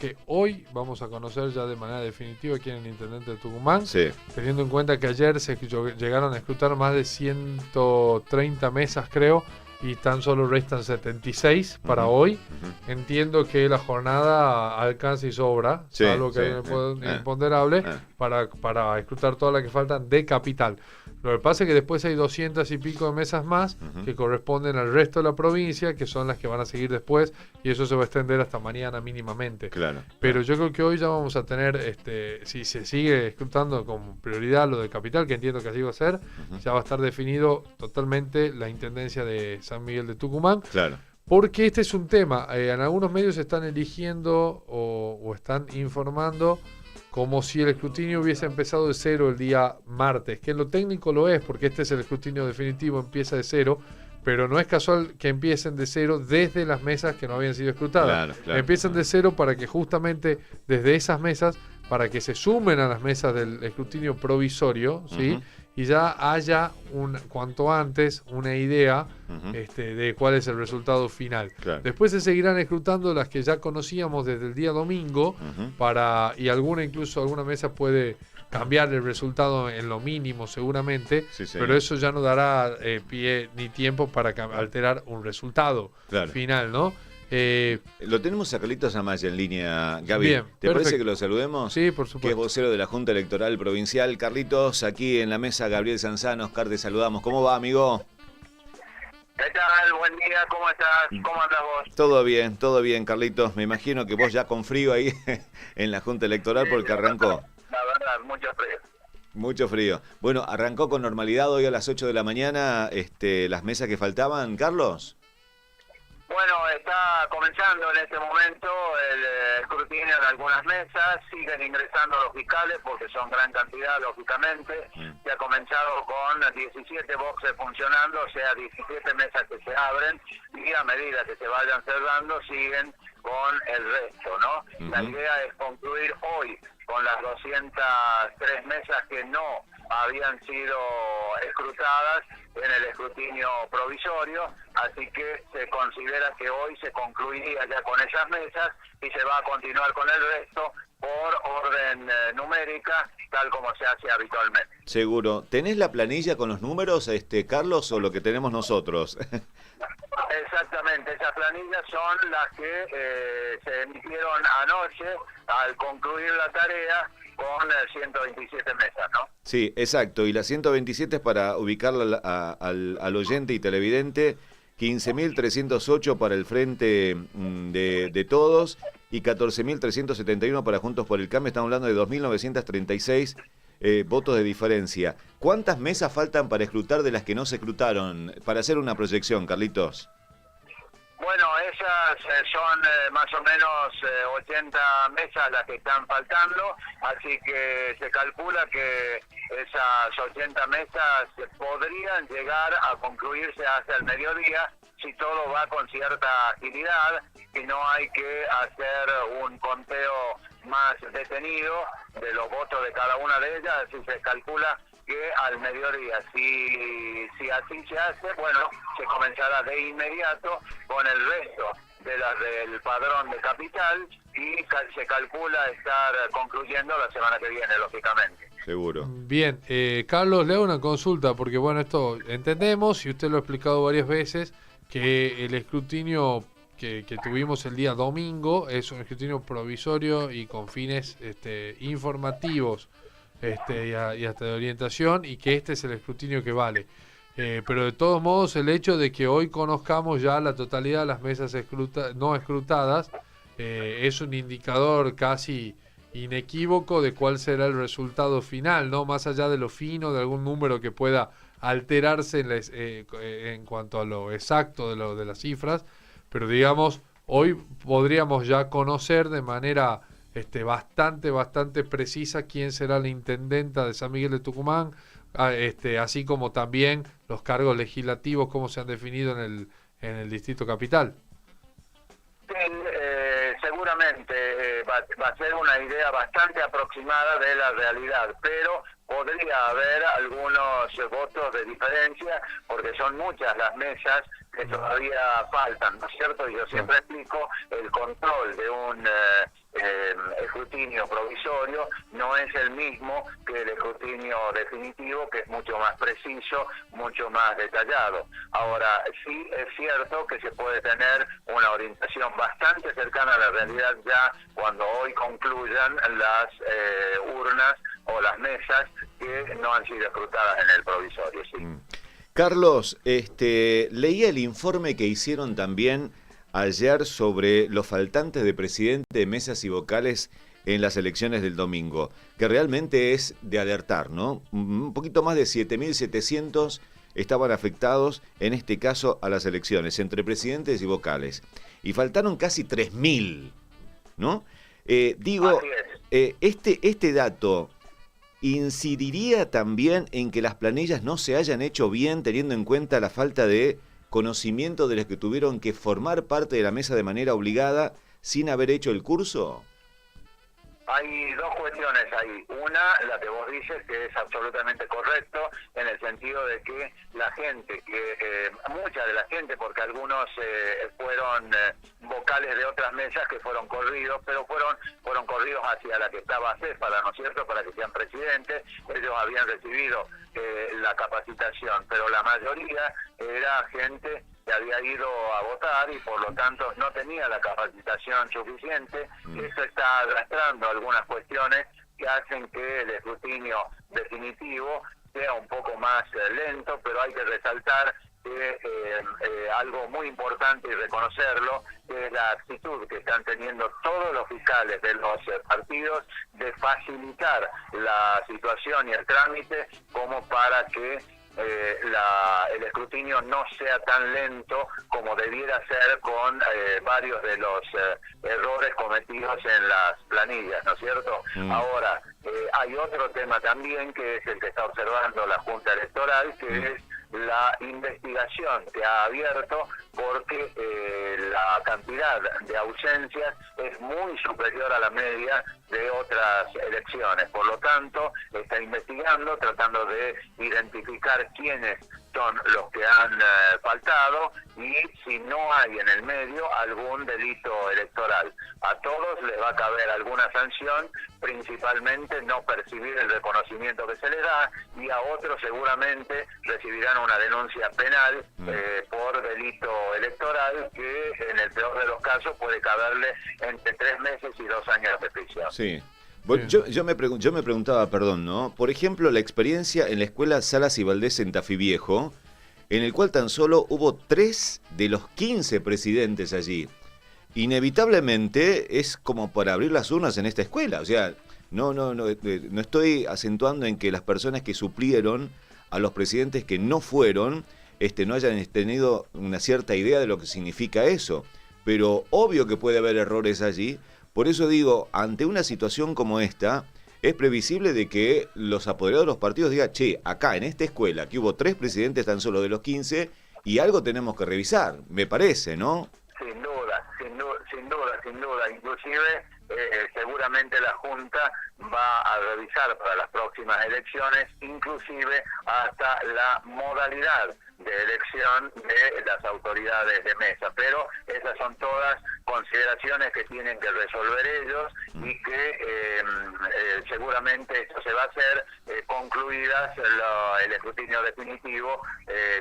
que hoy vamos a conocer ya de manera definitiva quién es el intendente de Tucumán, Sí. teniendo en cuenta que ayer se llegaron a escrutar más de 130 mesas, creo, y tan solo restan 76 para hoy. Entiendo que la jornada alcanza y sobra, Sí, salvo que sí, hay un imponderable, para escrutar todas las que faltan de capital. Lo que pasa es que después hay 200 y pico de mesas más que corresponden al resto de la provincia, que son las que van a seguir después, y eso se va a extender hasta mañana mínimamente. Claro. Pero yo creo que hoy ya vamos a tener, si se sigue escrutando con prioridad lo de capital, que entiendo que así va a ser, ya va a estar definido totalmente la intendencia de San Miguel de Tucumán. Claro. Porque este es un tema, en algunos medios están eligiendo o están informando como si el escrutinio hubiese empezado de cero el día martes, que en lo técnico lo es, porque este es el escrutinio definitivo, empieza de cero, pero no es casual que empiecen de cero desde las mesas que no habían sido escrutadas. Claro, Empiezan de cero para que justamente desde esas mesas, para que se sumen a las mesas del escrutinio provisorio, ¿sí? Y ya haya cuanto antes una idea de cuál es el resultado final. Claro. Después se seguirán escrutando las que ya conocíamos desde el día domingo, y alguna mesa puede cambiar el resultado en lo mínimo seguramente, Sí, pero eso ya no dará pie ni tiempo para alterar un resultado final, ¿no? Lo tenemos a Carlitos Amaya en línea, Gaby. Bien, ¿Te perfecto. parece que lo saludemos? Sí, por Que es supuesto. vocero de la Junta Electoral Provincial. Carlitos, aquí en la mesa, Gabriel Sanzano, Oscar, te saludamos. ¿Cómo va, amigo? ¿Qué tal? Buen día, ¿cómo estás? ¿Cómo andas vos? Todo bien, Carlitos. Me imagino que vos ya con frío ahí en la Junta Electoral porque arrancó. La verdad, mucho frío. Mucho frío. Bueno, arrancó con normalidad hoy a las 8 de la mañana las mesas que faltaban, Carlos. Bueno, está comenzando en este momento el escrutinio de algunas mesas, siguen ingresando los fiscales porque son gran cantidad, lógicamente. Se ha comenzado con 17 boxes funcionando, o sea, 17 mesas que se abren y a medida que se vayan cerrando siguen con el resto, ¿no? La idea es concluir hoy con las 203 mesas que no habían sido escrutadas en el escrutinio provisorio, así que se considera que hoy se concluiría ya con esas mesas y se va a continuar con el resto por orden numérica, tal como se hace habitualmente. Seguro. ¿Tenés la planilla con los números, Carlos, o lo que tenemos nosotros? Exactamente, esas planillas son las que se emitieron anoche al concluir la tarea con 127 mesas, ¿no? Sí, exacto. Y la 127 es para ubicarla al oyente y televidente. 15.308 para el Frente de Todos y 14.371 para Juntos por el Cambio. Estamos hablando de 2.936 votos de diferencia. ¿Cuántas mesas faltan para escrutar de las que no se escrutaron? Para hacer una proyección, Carlitos. Bueno, esas son más o menos 80 mesas las que están faltando, así que se calcula que esas 80 mesas podrían llegar a concluirse hasta el mediodía si todo va con cierta agilidad y no hay que hacer un conteo más detenido de los votos de cada una de ellas, así se calcula que al mediodía, si así se hace, bueno, se comenzará de inmediato con el resto de las del padrón de capital y se calcula estar concluyendo la semana que viene, lógicamente. Seguro. Bien, Carlos, le hago una consulta, porque bueno, esto entendemos, y usted lo ha explicado varias veces, que el escrutinio que tuvimos el día domingo es un escrutinio provisorio y con fines informativos y hasta de orientación, y que este es el escrutinio que vale. Pero de todos modos, el hecho de que hoy conozcamos ya la totalidad de las mesas no escrutadas es un indicador casi inequívoco de cuál será el resultado final, ¿no? Más allá de lo fino, de algún número que pueda alterarse en cuanto a lo exacto de las cifras, pero digamos, hoy podríamos ya conocer de manera bastante precisa quién será la intendenta de San Miguel de Tucumán, así como también los cargos legislativos, cómo se han definido en el Distrito Capital. Sí, seguramente. va a ser una idea bastante aproximada de la realidad, pero podría haber algunos votos de diferencia, porque son muchas las mesas que todavía faltan, ¿no es cierto? Y yo siempre explico, el control de un escrutinio provisorio no es el mismo que el escrutinio definitivo, que es mucho más preciso, mucho más detallado. Ahora, sí es cierto que se puede tener una orientación bastante cercana a la realidad ya cuando hoy concluyan las urnas o las mesas que no han sido escrutadas en el provisorio, sí. Carlos, leía el informe que hicieron también ayer sobre los faltantes de presidente de mesas y vocales en las elecciones del domingo, que realmente es de alertar, ¿no? Un poquito más de 7.700 estaban afectados, en este caso, a las elecciones, entre presidentes y vocales. Y faltaron casi 3.000, ¿no? Digo, este dato incidiría también en que las planillas no se hayan hecho bien, teniendo en cuenta la falta de conocimiento de los que tuvieron que formar parte de la mesa de manera obligada sin haber hecho el curso. Hay dos cuestiones ahí. Una, la que vos dices, que es absolutamente correcto, en el sentido de que la gente, mucha de la gente, porque algunos fueron vocales de otras mesas que fueron corridos, pero fueron corridos hacia la que estaba Céfala, ¿no es cierto?, para que sean presidentes. Ellos habían recibido la capacitación, pero la mayoría era gente que había ido a votar y por lo tanto no tenía la capacitación suficiente. Eso está arrastrando algunas cuestiones que hacen que el escrutinio definitivo sea un poco más lento, pero hay que resaltar que algo muy importante y reconocerlo, que es la actitud que están teniendo todos los fiscales de los partidos de facilitar la situación y el trámite como para que el escrutinio no sea tan lento como debiera ser con varios de los errores cometidos en las planillas, ¿no es cierto? Ahora, hay otro tema también, que es el que está observando la Junta Electoral, que es la investigación que ha abierto, porque la cantidad de ausencias es muy superior a la media de otras elecciones. Por lo tanto, está investigando, tratando de identificar quiénes son los que han faltado y si no hay en el medio algún delito electoral. A todos les va a caber alguna sanción, principalmente no percibir el reconocimiento que se les da, y a otros seguramente recibirán una denuncia penal por delito electoral, que en el peor de los casos puede caberle entre 3 meses y 2 años de prisión. Sí. Bueno, yo me preguntaba, perdón, ¿no? Por ejemplo, la experiencia en la escuela Salas y Valdés en Tafí Viejo, en el cual tan solo hubo 3 de los 15 presidentes allí. Inevitablemente es como para abrir las urnas en esta escuela. O sea, no estoy acentuando en que las personas que suplieron a los presidentes que no fueron, no hayan tenido una cierta idea de lo que significa eso. Pero obvio que puede haber errores allí. Por eso digo, ante una situación como esta, es previsible de que los apoderados de los partidos digan, che, acá en esta escuela, que hubo 3 presidentes tan solo de los 15, y algo tenemos que revisar, me parece, ¿no? Sin duda. Inclusive, seguramente la Junta va a revisar para las próximas elecciones, inclusive hasta la modalidad de elección de las autoridades de mesa, pero esas son todas consideraciones que tienen que resolver ellos y que seguramente esto se va a hacer concluidas el escrutinio definitivo,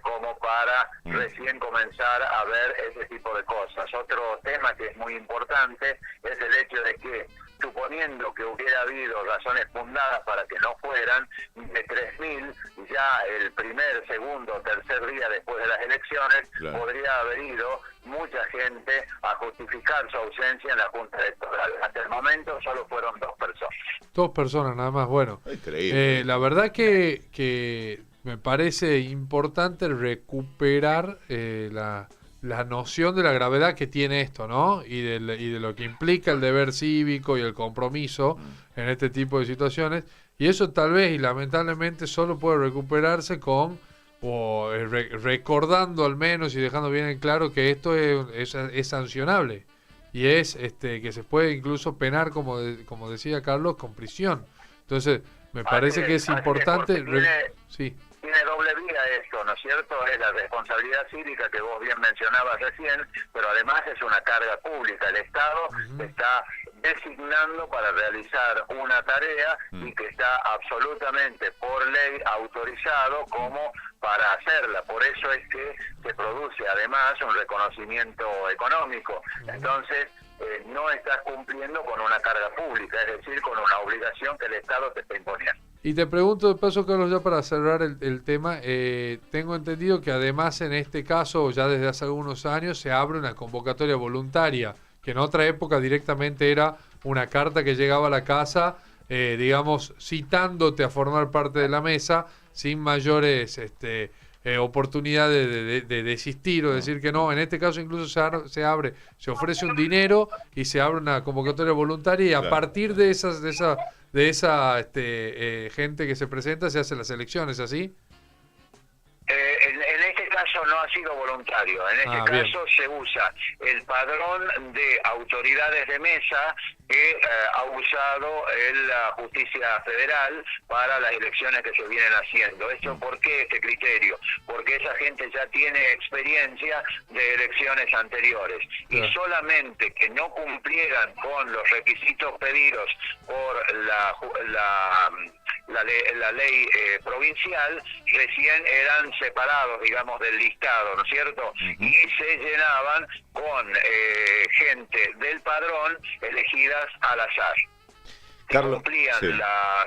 como para recién comenzar a ver ese tipo de cosas. Otro tema que es muy importante es el hecho de que, suponiendo que hubiera habido razones fundadas para que no fueran, de 3.000, ya el primer, segundo, tercer día después de las elecciones, claro, podría haber ido mucha gente a justificar su ausencia en la Junta Electoral. Hasta el momento solo fueron 2 personas. 2 personas nada más, bueno. Increíble. La verdad que me parece importante recuperar la noción de la gravedad que tiene esto, ¿no? Y de lo que implica el deber cívico y el compromiso en este tipo de situaciones. Y eso tal vez y lamentablemente solo puede recuperarse con recordando al menos y dejando bien en claro que esto es sancionable y es que se puede incluso penar, como decía Carlos, con prisión. Entonces, me parece que es importante... Sí. Tiene doble vía esto, ¿no es cierto? Es la responsabilidad cívica que vos bien mencionabas recién, pero además es una carga pública. El Estado está designando para realizar una tarea y que está absolutamente por ley autorizado como para hacerla. Por eso es que se produce además un reconocimiento económico. Entonces, no estás cumpliendo con una carga pública, es decir, con una obligación que el Estado te está imponiendo. Y te pregunto de paso, Carlos, ya para cerrar el tema, tengo entendido que además en este caso, ya desde hace algunos años, se abre una convocatoria voluntaria, que en otra época directamente era una carta que llegaba a la casa, digamos, citándote a formar parte de la mesa, sin mayores oportunidad de desistir o decir que no. En este caso incluso se ofrece un dinero y se abre una convocatoria voluntaria y a partir de esa gente que se presenta se hacen las elecciones, ¿así? En este caso no ha sido voluntario, en este caso se usa el padrón de autoridades de mesa que ha usado la justicia federal para las elecciones que se vienen haciendo. ¿Esto por qué este criterio? Porque esa gente ya tiene experiencia de elecciones anteriores y solamente que no cumplieran con los requisitos pedidos por la ley provincial, recién eran separados, digamos, del listado, ¿no es cierto? Y se llenaban con gente del padrón elegida al azar. Carlos, cumplían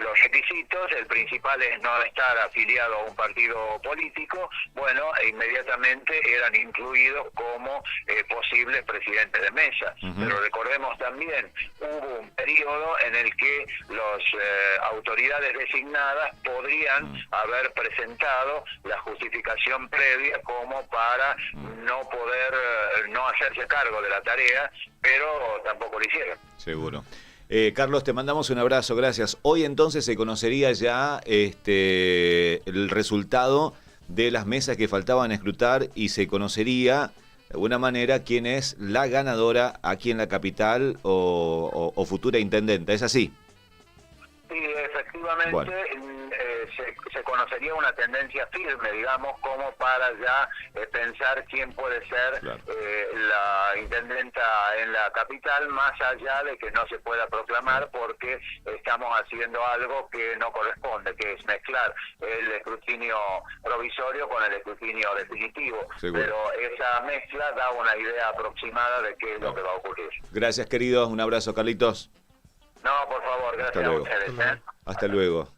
los requisitos, el principal es no estar afiliado a un partido político, bueno, inmediatamente eran incluidos como posibles presidentes de mesa. Pero recordemos también, hubo un periodo en el que las autoridades designadas podrían haber presentado la justificación previa como para no poder, no hacerse cargo de la tarea, pero tampoco lo hicieron. Seguro. Carlos, te mandamos un abrazo, gracias. Hoy entonces se conocería ya el resultado de las mesas que faltaban escrutar y se conocería de alguna manera quién es la ganadora aquí en la capital o futura intendenta, ¿es así? Sí, efectivamente. Bueno. Se conocería una tendencia firme, digamos, como para ya pensar quién puede ser la intendenta en la capital, más allá de que no se pueda proclamar porque estamos haciendo algo que no corresponde, que es mezclar el escrutinio provisorio con el escrutinio definitivo. Seguro. Pero esa mezcla da una idea aproximada de qué es lo que va a ocurrir. Gracias, queridos. Un abrazo, Carlitos. No, por favor, gracias a ustedes. Hasta luego.